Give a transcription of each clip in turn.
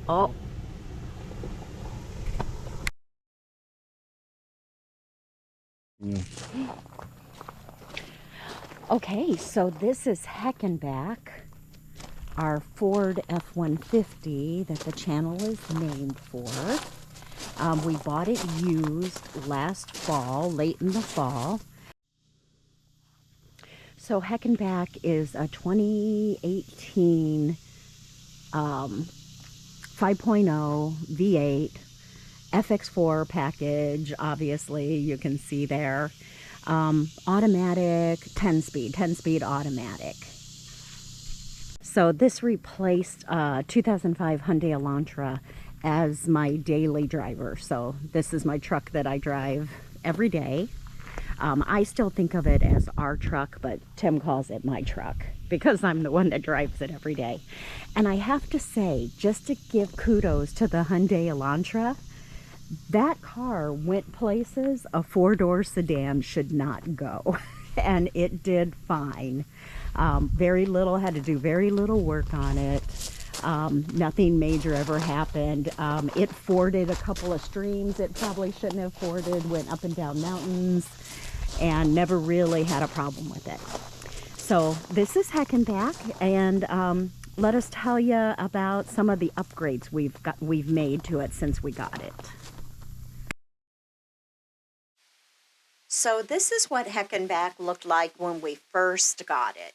Oh. Okay, so this is HEKNBAK, our Ford F-150 that the channel is named for. We bought it used last fall, late in the fall. So HEKNBAK is a 2018 5.0 V8 FX4 package. Obviously, you can see there. Automatic, 10-speed automatic. So this replaced 2005 Hyundai Elantra as my daily driver. So this is my truck that I drive every day. I still think of it as our truck, but Tim calls it my truck because I'm the one that drives it every day. And I have to say, just to give kudos to the Hyundai Elantra, that car went places a four-door sedan should not go. And it did fine. Very little, had to do very little work on it. Nothing major ever happened. It forded a couple of streams it probably shouldn't have forded, went up and down mountains, and never really had a problem with it. So this is HEKNBAK, and let us tell you about some of the upgrades we've made to it since we got it. So this is what HEKNBAK looked like when we first got it.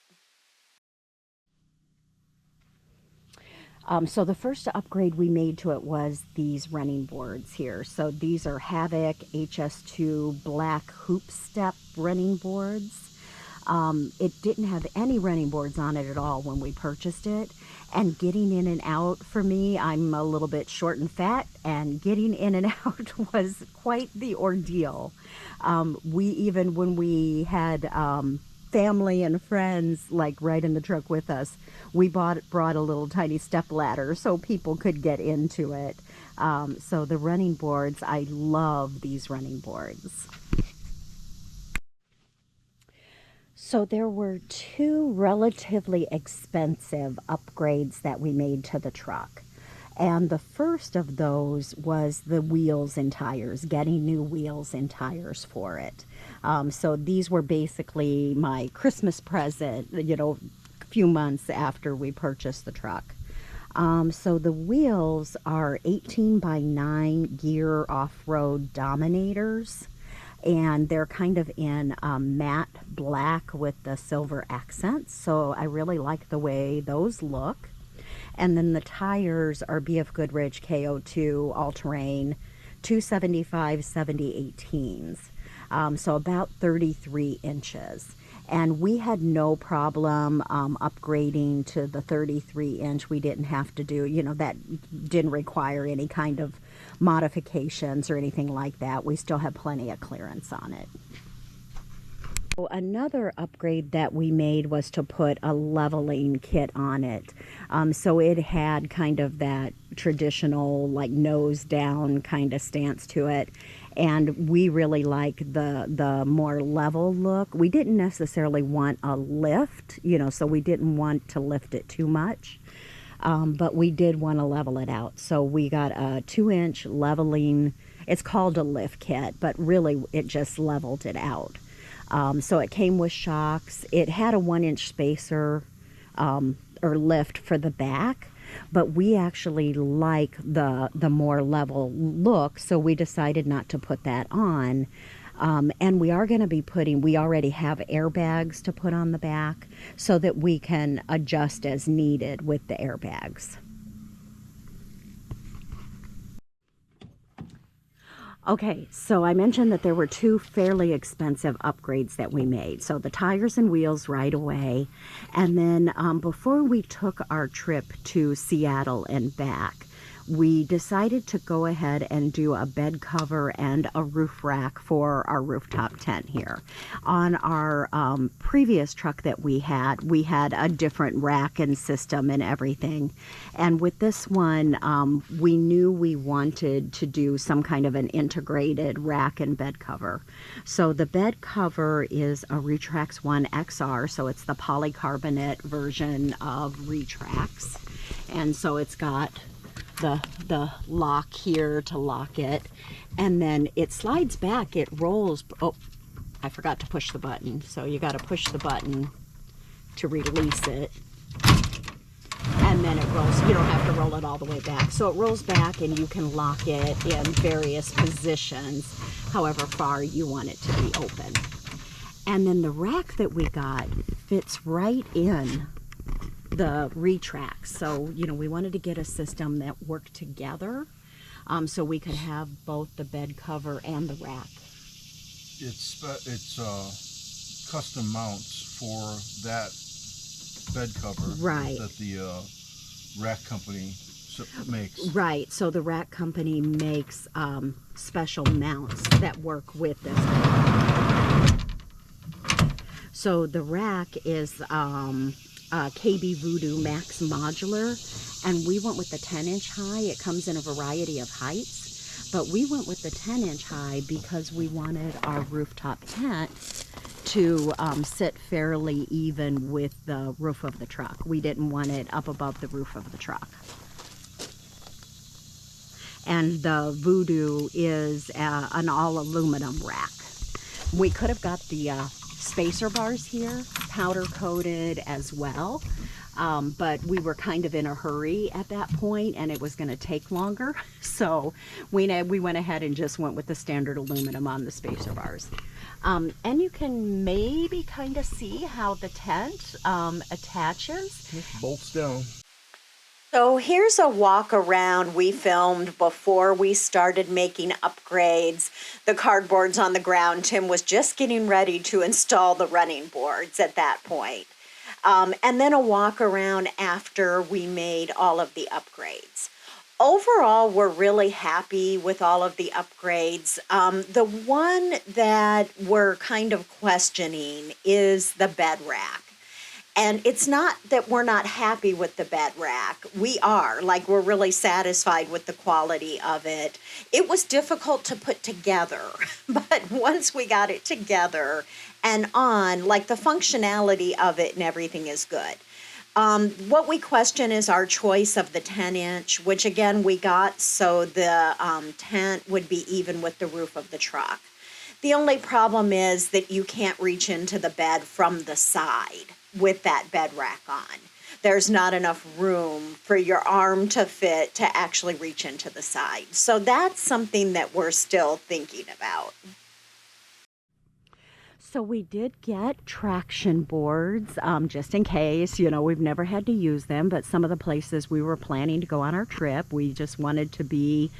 So the first upgrade we made to it was these running boards here. So these are HEKNBAK HS2 black hoop step running boards. It didn't have any running boards on it at all when we purchased it. And getting in and out, for me, I'm a little bit short and fat, and getting in and out was quite the ordeal. Even when we had family and friends like right in the truck with us, we brought a little tiny step ladder so people could get into it. So the running boards, I love these running boards. So there were two relatively expensive upgrades that we made to the truck. And the first of those was the wheels and tires, getting new wheels and tires for it. So these were basically my Christmas present, you know, a few months after we purchased the truck. So the wheels are 18x9 gear off-road Dominators. And they're kind of in matte black with the silver accents. So I really like the way those look. And then the tires are BF Goodrich KO2 all-terrain 275/70/18s. So about 33 inches. And we had no problem upgrading to the 33-inch. We didn't have to do, you know, that didn't require any kind of modifications or anything like that. We still have plenty of clearance on it. So another upgrade that we made was to put a leveling kit on it. So it had kind of that traditional like nose down kind of stance to it. And we really like the more level look. We didn't necessarily want a lift, you know, so we didn't want to lift it too much. But we did want to level it out. So we got a 2-inch leveling, it's called a lift kit, but really it just leveled it out. So it came with shocks. It had a 1-inch spacer or lift for the back, but we actually like the more level look, so we decided not to put that on. And we are going to be we already have airbags to put on the back so that we can adjust as needed with the airbags. Okay, so I mentioned that there were two fairly expensive upgrades that we made. So the tires and wheels right away. And then before we took our trip to Seattle and back, we decided to go ahead and do a bed cover and a roof rack for our rooftop tent here. On our previous truck that we had a different rack and system and everything. And with this one, we knew we wanted to do some kind of an integrated rack and bed cover. So the bed cover is a Retrax XR, so it's the polycarbonate version of Retrax. And so it's got the lock here to lock it, and then it slides back, it rolls. Oh, I forgot to push the button, so you got to push the button to release it, and then it rolls. You don't have to roll it all the way back, so it rolls back and you can lock it in various positions however far you want it to be open. And then the rack that we got fits right in the Retrax. So, you know, we wanted to get a system that worked together, so we could have both the bed cover and the rack. It's custom mounts for that bed cover, right, that the rack company makes. Right, so the rack company makes special mounts that work with this. So the rack is KB Voodoo Max Modular, and we went with the 10-inch high. It comes in a variety of heights, but we went with the 10-inch high because we wanted our rooftop tent to sit fairly even with the roof of the truck. We didn't want it up above the roof of the truck. And the Voodoo is an all aluminum rack. We could have got the spacer bars here, powder coated as well, but we were kind of in a hurry at that point and it was going to take longer, so we went ahead and just went with the standard aluminum on the spacer bars. And you can maybe kind of see how the tent attaches. It bolts down. So here's a walk around we filmed before we started making upgrades. The cardboard's on the ground. Tim was just getting ready to install the running boards at that point. And then a walk around after we made all of the upgrades. Overall, we're really happy with all of the upgrades. The one that we're kind of questioning is the bed rack. And it's not that we're not happy with the bed rack. We are. Like, we're really satisfied with the quality of it. It was difficult to put together, but once we got it together and on, like, the functionality of it and everything is good. What we question is our choice of the 10-inch, which again we got so the tent would be even with the roof of the truck. The only problem is that you can't reach into the bed from the side with that bed rack on. There's not enough room for your arm to fit to actually reach into the side. So that's something that we're still thinking about. So we did get traction boards, just in case. You know, we've never had to use them, but some of the places we were planning to go on our trip, we just wanted to be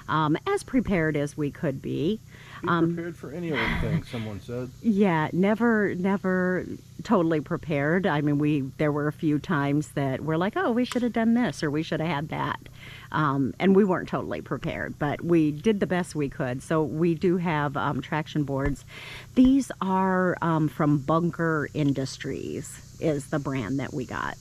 as prepared as we could be. Be prepared for any old thing, someone said. Yeah, never totally prepared. I mean, there were a few times that we're like, oh, we should have done this or we should have had that. And we weren't totally prepared, but we did the best we could. So we do have traction boards. These are from Bunker Industries is the brand that we got.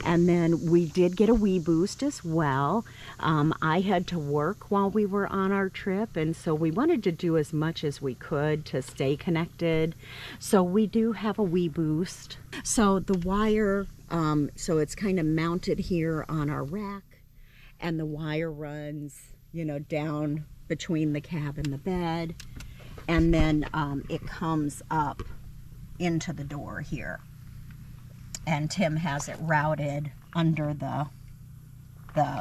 And then we did get a Wii Boost as well. I had to work while we were on our trip, and so we wanted to do as much as we could to stay connected. So we do have a Wii Boost. So the wire, so it's kind of mounted here on our rack, and the wire runs, you know, down between the cab and the bed, and then it comes up into the door here. And Tim has it routed under the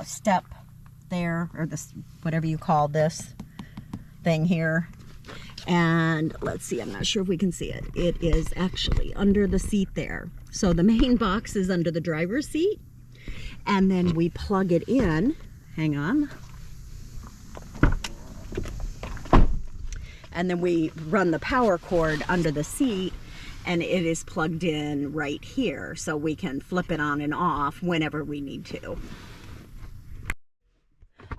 step there, or this, whatever you call this thing here. And let's see, I'm not sure if we can see it. It is actually under the seat there. So the main box is under the driver's seat, and then we plug it in. Hang on. And then we run the power cord under the seat, and it is plugged in right here, so we can flip it on and off whenever we need to.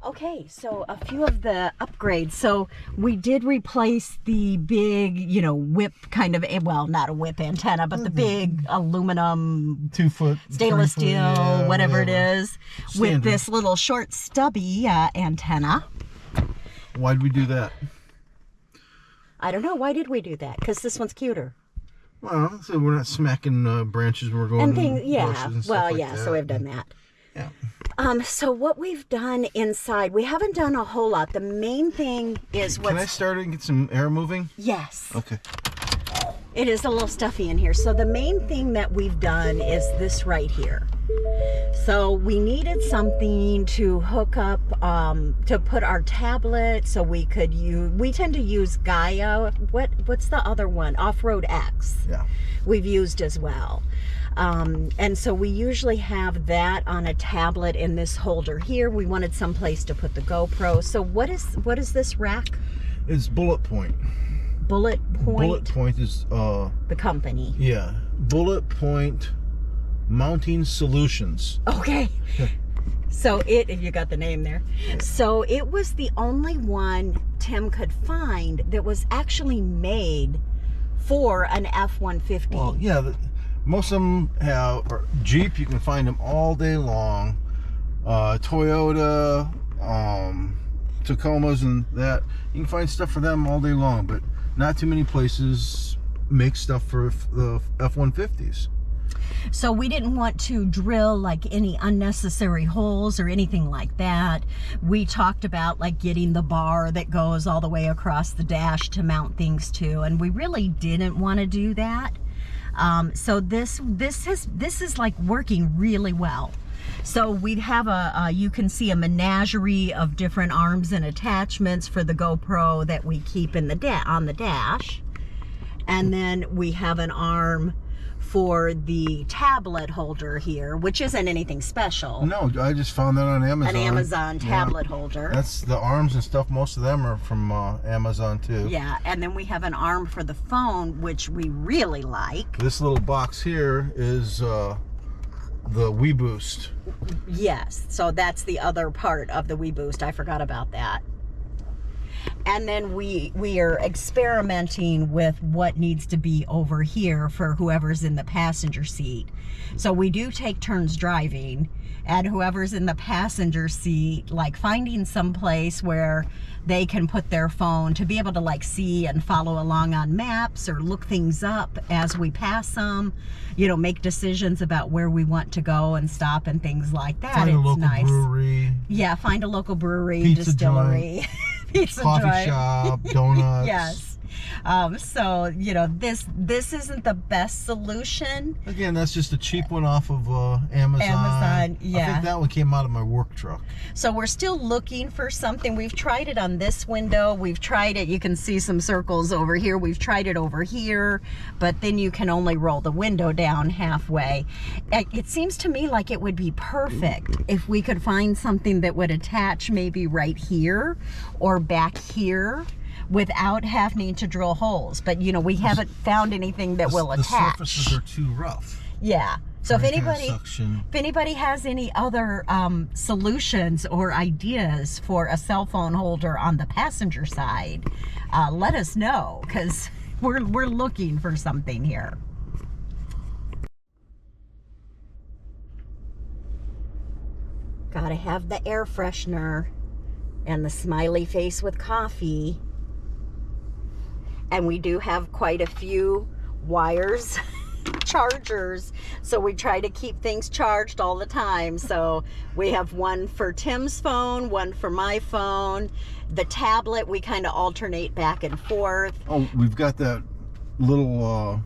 Okay, so a few of the upgrades. So we did replace the big, you know, whip kind of, well, not a whip antenna, but the big aluminum 2-foot stainless steel, yeah, whatever it is, standard, with this little short stubby antenna. Why'd we do that? I don't know. Why did we do that? Because this one's cuter. Well, so we're not smacking branches when we're going and things, yeah. bushes and Well, stuff like yeah. that. So we've done that. Yeah. So what we've done inside, we haven't done a whole lot. The main thing is what's... Can I start it and get some air moving? Yes. Okay. It is a little stuffy in here. So the main thing that we've done is this right here. So we needed something to hook up, to put our tablet, so we could use, we tend to use Gaia. What's the other one? Off-Road X. Yeah. We've used as well. And so we usually have that on a tablet in this holder here. We wanted some place to put the GoPro. So what is this rack? It's Bullet Point. Bullet Point? Bullet Point is... the company. Yeah. Bullet Point Mounting Solutions. Okay. So you got the name there. So it was the only one Tim could find that was actually made for an F-150. Well, yeah, most of them have, or Jeep, you can find them all day long. Toyota, Tacomas and that, you can find stuff for them all day long, but not too many places make stuff for the F-150s. So we didn't want to drill like any unnecessary holes or anything like that. We talked about like getting the bar that goes all the way across the dash to mount things to, and we really didn't want to do that. So this is like working really well. So we'd have you can see a menagerie of different arms and attachments for the GoPro that we keep in on the dash. And then we have an arm for the tablet holder here, which isn't anything special. No, I just found that on Amazon. An Amazon tablet holder. That's the arms and stuff. Most of them are from Amazon too. Yeah, and then we have an arm for the phone, which we really like. This little box here is the WeBoost. Yes, so that's the other part of the WeBoost. I forgot about that. And then we are experimenting with what needs to be over here for whoever's in the passenger seat. So we do take turns driving, and whoever's in the passenger seat, like finding some place where they can put their phone to be able to like see and follow along on maps or look things up as we pass them, you know, make decisions about where we want to go and stop and things like that. Find a local nice. brewery. Yeah, find a local brewery, Pizza distillery. Pizza coffee joint. shop, donuts. Yes. So, you know, this isn't the best solution. Again, that's just a cheap one off of Amazon. Amazon, yeah. I think that one came out of my work truck. So we're still looking for something. We've tried it on this window. We've tried it. You can see some circles over here. We've tried it over here, but then you can only roll the window down halfway. It seems to me like it would be perfect if we could find something that would attach maybe right here or back here without having to drill holes. But, you know, we haven't found anything that will attach. The surfaces are too rough. Yeah. So if anybody, suction. if anybody has any other solutions or ideas for a cell phone holder on the passenger side, let us know, because we're looking for something here. Gotta have the air freshener and the smiley face with coffee. And we do have quite a few wires, chargers, so we try to keep things charged all the time. So we have one for Tim's phone, one for my phone. The tablet, we kind of alternate back and forth. Oh, we've got that little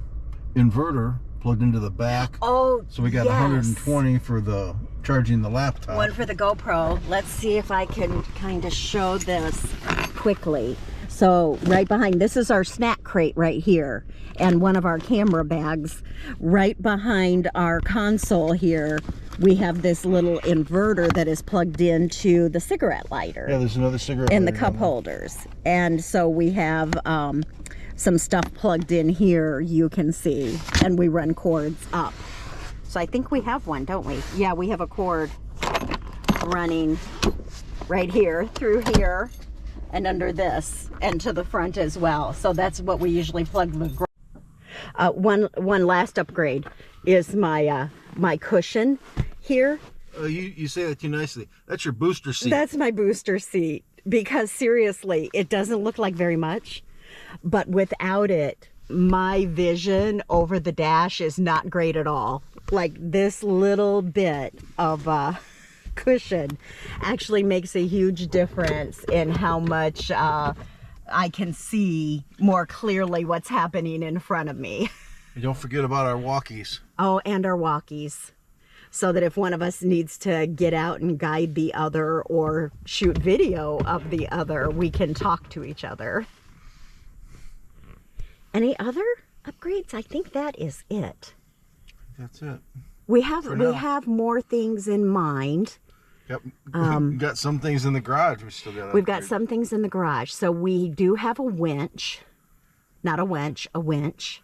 inverter plugged into the back. Oh, so we got yes. 120 for the charging the laptop. One for the GoPro. Let's see if I can kind of show this quickly. So right behind, this is our snack crate right here, and one of our camera bags. Right behind our console here, we have this little inverter that is plugged into the cigarette lighter. Yeah, there's another cigarette and the lighter cup holders. And so we have some stuff plugged in here, you can see, and we run cords up. So I think we have one, don't we? Yeah, we have a cord running right here, through here, and under this, and to the front as well. So that's what we usually plug the one last upgrade is my my cushion here. You say that too nicely. That's your booster seat. That's my booster seat, because seriously, it doesn't look like very much, but without it, my vision over the dash is not great at all. Like this little bit of cushion actually makes a huge difference in how much I can see more clearly what's happening in front of me. And don't forget about our walkies. Oh, and our walkies. So that if one of us needs to get out and guide the other or shoot video of the other, we can talk to each other. Any other upgrades? I think that is it. That's it. We have more things in mind. Yep. We've got some things in the garage we still got. We've got some things in the garage. So we do have a winch, not a winch, a winch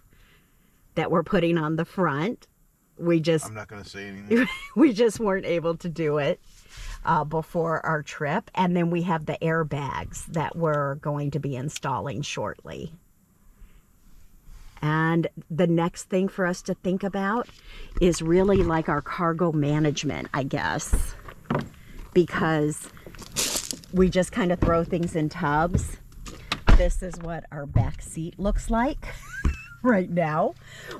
that we're putting on the front. I'm not going to say anything. We just weren't able to do it before our trip. And then we have the airbags that we're going to be installing shortly. And the next thing for us to think about is really like our cargo management, I guess. Because we just kind of throw things in tubs. This is what our back seat looks like. Right now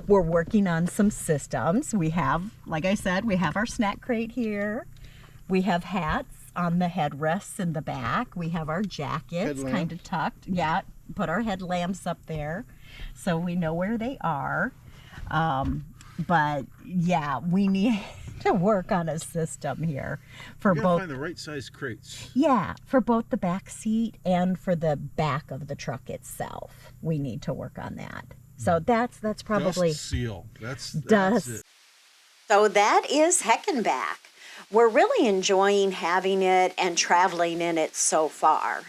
we're working on some systems. We have, like I said, we have our snack crate here. We have hats on the headrests in the back. We have our jackets kind of tucked. Yeah, put our headlamps up there so we know where they are. But yeah, we need to work on a system here for both. Find the right size crates. Yeah, for both the back seat and for the back of the truck itself. We need to work on that. So that's probably dust seal. That's it. So that is HEKNBAK. We're really enjoying having it and traveling in it so far.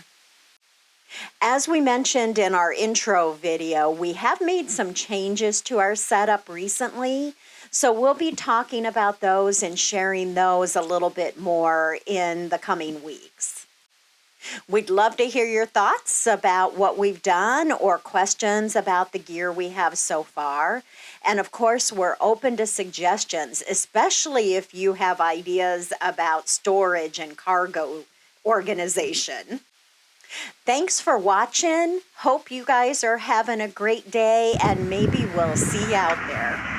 As we mentioned in our intro video, we have made some changes to our setup recently. So we'll be talking about those and sharing those a little bit more in the coming weeks. We'd love to hear your thoughts about what we've done or questions about the gear we have so far. And of course, we're open to suggestions, especially if you have ideas about storage and cargo organization. Thanks for watching. Hope you guys are having a great day, and maybe we'll see you out there.